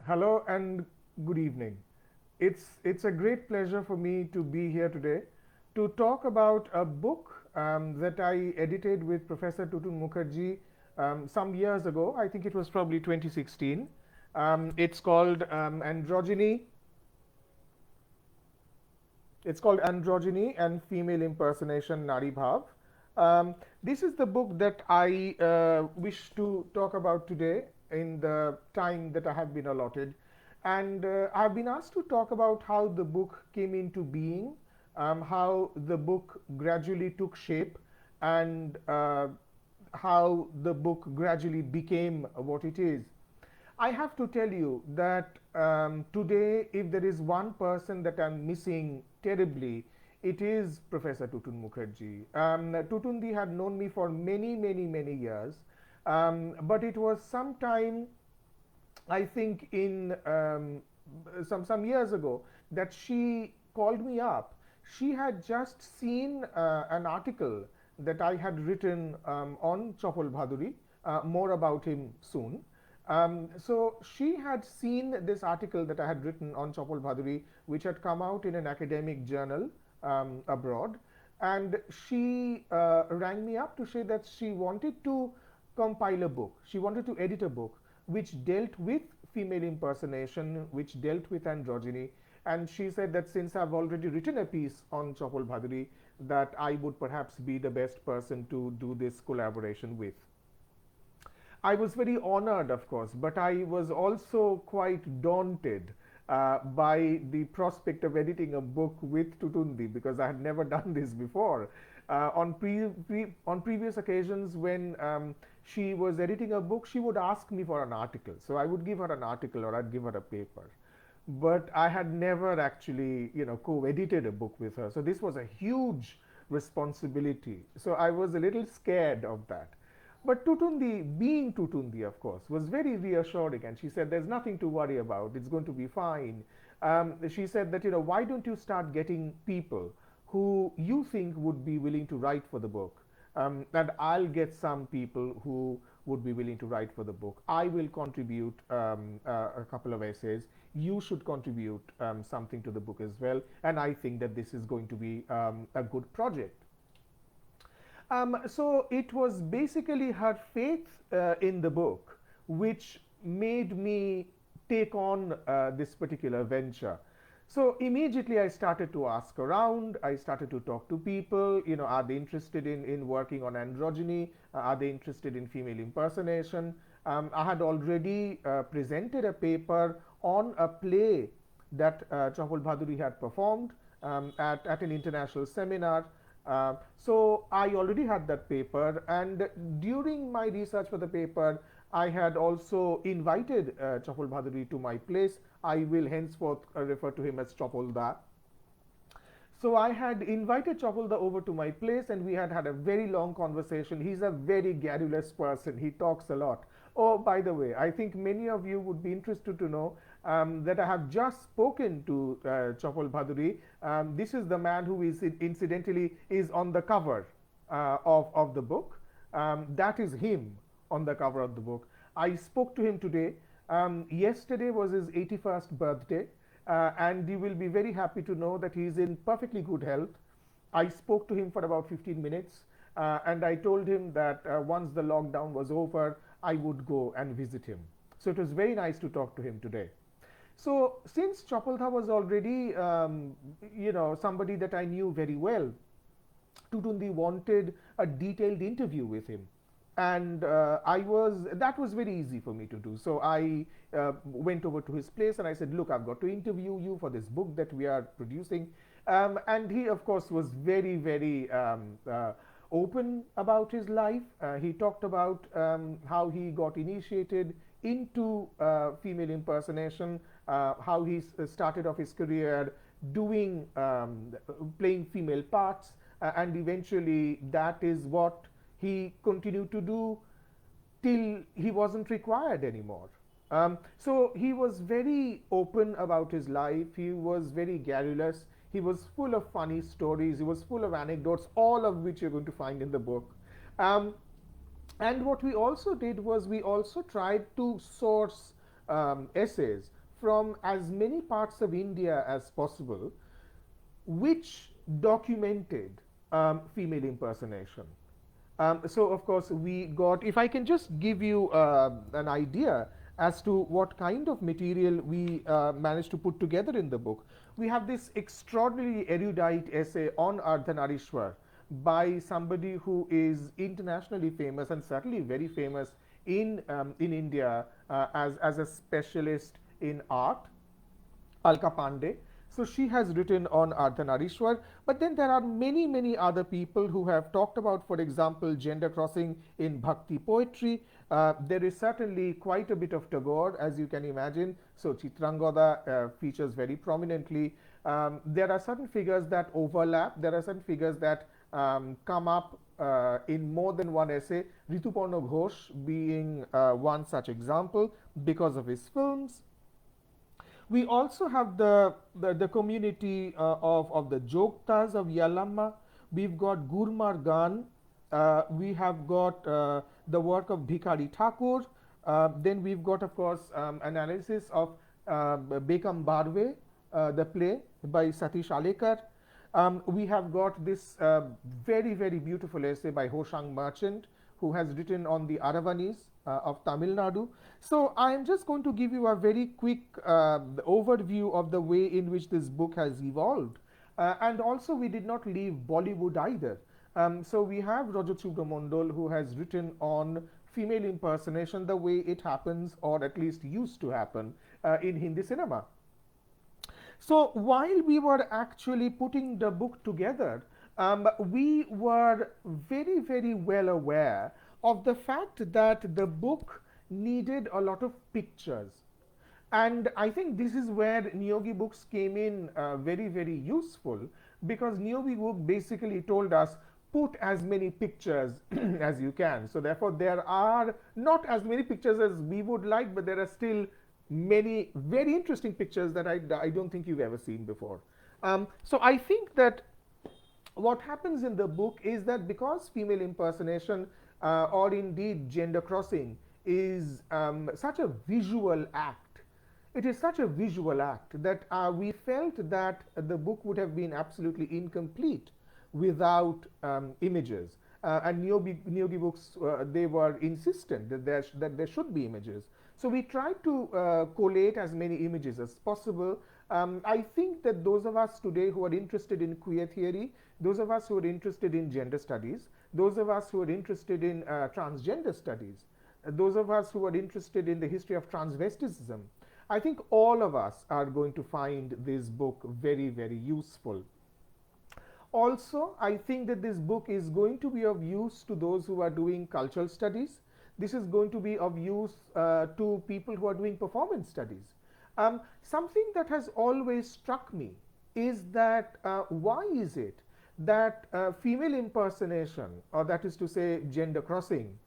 Hello and good evening. It's a great pleasure for me to be here today to talk about a book that I edited with Professor Tutun Mukherjee some years ago. I think it was probably 2016. It's called Androgyny. It's called Androgyny and Female Impersonation, Nari Bhav. This is the book that I wish to talk about today in the time that I have been allotted. And I've been asked to talk about how the book came into being, how the book gradually took shape, and how the book gradually became what it is. I have to tell you that today, if there is one person that I'm missing terribly, it is Professor Tutun Mukherjee. Tutundi had known me for many, many, many years, but it was sometime, I think, in some years ago, that she called me up. She had just seen an article that I had written on Chapol Bhaduri. More about him soon. So she had seen this article that I had written on Chapol Bhaduri, which had come out in an academic journal abroad, and she rang me up to say that she wanted to compile a book. She wanted to edit a book which dealt with female impersonation, which dealt with androgyny, and she said that since I've already written a piece on Chapol Bhaduri, that I would perhaps be the best person to do this collaboration with. I was very honored, of course, but I was also quite daunted by the prospect of editing a book with Tutundi because I had never done this before. On previous occasions, when she was editing a book, she would ask me for an article. So I would give her an article or I'd give her a paper. But I had never actually, co-edited a book with her. So this was a huge responsibility. So I was a little scared of that. But Tutundi, being Tutundi, of course, was very reassuring, and she said, "There's nothing to worry about. It's going to be fine." She said that, why don't you start getting people who you think would be willing to write for the book, and I'll get some people who would be willing to write for the book. I will contribute a couple of essays. You should contribute something to the book as well, and I think that this is going to be a good project. So it was basically her faith in the book which made me take on this particular venture. So immediately I started to ask around, I started to talk to people, are they interested in working on androgyny? Are they interested in female impersonation? I had already presented a paper on a play that Chapol Bhaduri had performed at an international seminar. So I already had that paper, and during my research for the paper, I had also invited Chapol Bhaduri to my place. I will henceforth refer to him as Chapolda. So I had invited Chapolda over to my place, and we had had a very long conversation. He's a very garrulous person. He talks a lot. Oh, by the way, I think many of you would be interested to know that I have just spoken to Chapol Bhaduri. This is the man who is incidentally is on the cover of the book. That is him on the cover of the book. I spoke to him today. Yesterday was his 81st birthday, and you will be very happy to know that he is in perfectly good health. I spoke to him for about 15 minutes, and I told him that once the lockdown was over, I would go and visit him. So it was very nice to talk to him today. So since Chapolda was already, somebody that I knew very well, Tutundi wanted a detailed interview with him, and that was very easy for me to do. So I went over to his place and I said, "Look, I've got to interview you for this book that we are producing," and he, of course, was very, very open about his life. He talked about how he got initiated into female impersonation, how he started off his career doing playing female parts, and eventually that is what he continued to do till he wasn't required anymore. So he was very open about his life. He was very garrulous. He was full of funny stories. He was full of anecdotes, all of which you're going to find in the book. Um, and what we also did was we also tried to source essays from as many parts of India as possible, which documented female impersonation. So, of course, we got, if I can just give you an idea as to what kind of material we managed to put together in the book. We have this extraordinarily erudite essay on Ardhanarishwar by somebody who is internationally famous and certainly very famous in India as a specialist in art, Alka Pandey. So she has written on Ardhanarishwar, but then there are many, many other people who have talked about, for example, gender crossing in Bhakti poetry. There is certainly quite a bit of Tagore, as you can imagine. So Chitrangada features very prominently. There are certain figures that overlap. There are certain figures that come up in more than one essay. Rituparna Ghosh being one such example because of his films. We also have the community of the Jogtas of Yalamma. We've got Gurmar Gan. We have got the work of Bhikari Thakur. Then we've got, of course, analysis of Bekam Barve, the play by Satish Alekar. We have got this very, very beautiful essay by Hoshang Merchant, who has written on the Aravanis of Tamil Nadu. So I am just going to give you a very quick overview of the way in which this book has evolved. And also we did not leave Bollywood either. So we have Rajat Subramondol, who has written on female impersonation the way it happens, or at least used to happen, in Hindi cinema. So while we were actually putting the book together, we were very, very well aware of the fact that the book needed a lot of pictures. And I think this is where Niyogi books came in very, very useful, because Niyogi book basically told us, put as many pictures as you can. So therefore, there are not as many pictures as we would like, but there are still many very interesting pictures that I don't think you've ever seen before. So I think that what happens in the book is that because female impersonation or indeed gender crossing is such a visual act, it is such a visual act that we felt that the book would have been absolutely incomplete without images. And Niyogi books, they were insistent that there should be images. So we tried to collate as many images as possible. I think that those of us today who are interested in queer theory, those of us who are interested in gender studies, those of us who are interested in transgender studies, those of us who are interested in the history of transvesticism, I think all of us are going to find this book very, very useful. Also, I think that this book is going to be of use to those who are doing cultural studies. This is going to be of use to people who are doing performance studies. Something that has always struck me is that why is it that female impersonation, or that is to say gender crossing,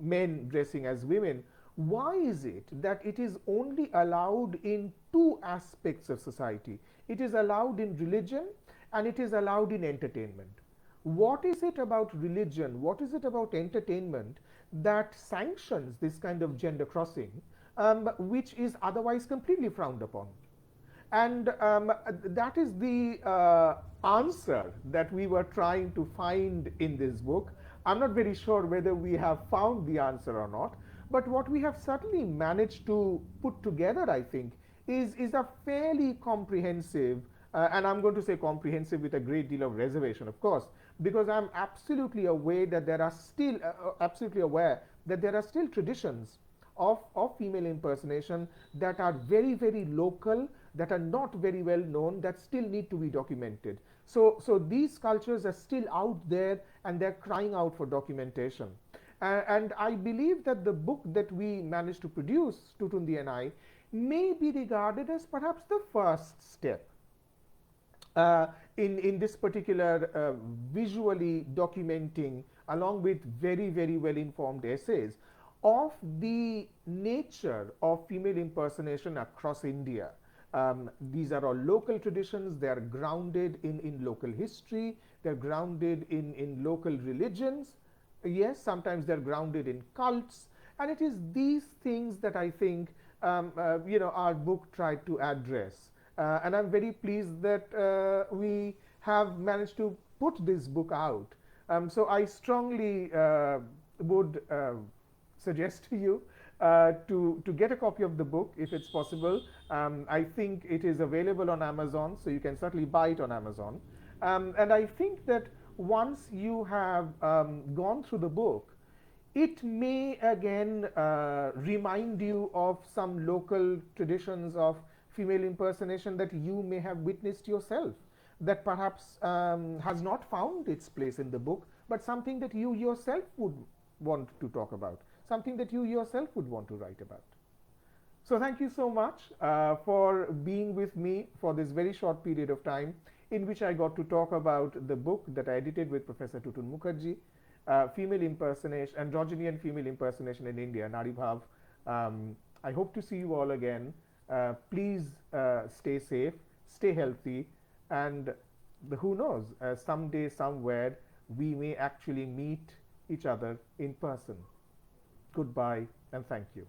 men dressing as women, why is it that it is only allowed in two aspects of society? It is allowed in religion and it is allowed in entertainment. What is it about religion, what is it about entertainment that sanctions this kind of gender crossing, which is otherwise completely frowned upon? And that is the answer that we were trying to find in this book. I'm not very sure whether we have found the answer or not, but what we have certainly managed to put together, I think, is a fairly comprehensive, and I'm going to say comprehensive with a great deal of reservation, of course, because I'm absolutely aware that there are still traditions of female impersonation that are very, very local, that are not very well known, that still need to be documented. So these cultures are still out there and they're crying out for documentation. And I believe that the book that we managed to produce, Tutundi and I, may be regarded as perhaps the first step in this particular visually documenting, along with very, very well informed essays, of the nature of female impersonation across India. These are all local traditions, they are grounded in local history, they're grounded in local religions. Yes, sometimes they're grounded in cults, and it is these things that I think our book tried to address. And I'm very pleased that we have managed to put this book out. So I strongly would suggest to you to get a copy of the book if it's possible. I think it is available on Amazon, so you can certainly buy it on Amazon. And I think that once you have gone through the book, it may again remind you of some local traditions of female impersonation that you may have witnessed yourself, that perhaps has not found its place in the book, but something that you yourself would want to talk about, something that you yourself would want to write about. So thank you so much for being with me for this very short period of time in which I got to talk about the book that I edited with Professor Tutun Mukherjee, Female Impersonation, Androgyny and Female Impersonation in India, Nari Bhav. I hope to see you all again. Please stay safe, stay healthy, and who knows, someday, somewhere, we may actually meet each other in person. Goodbye and thank you.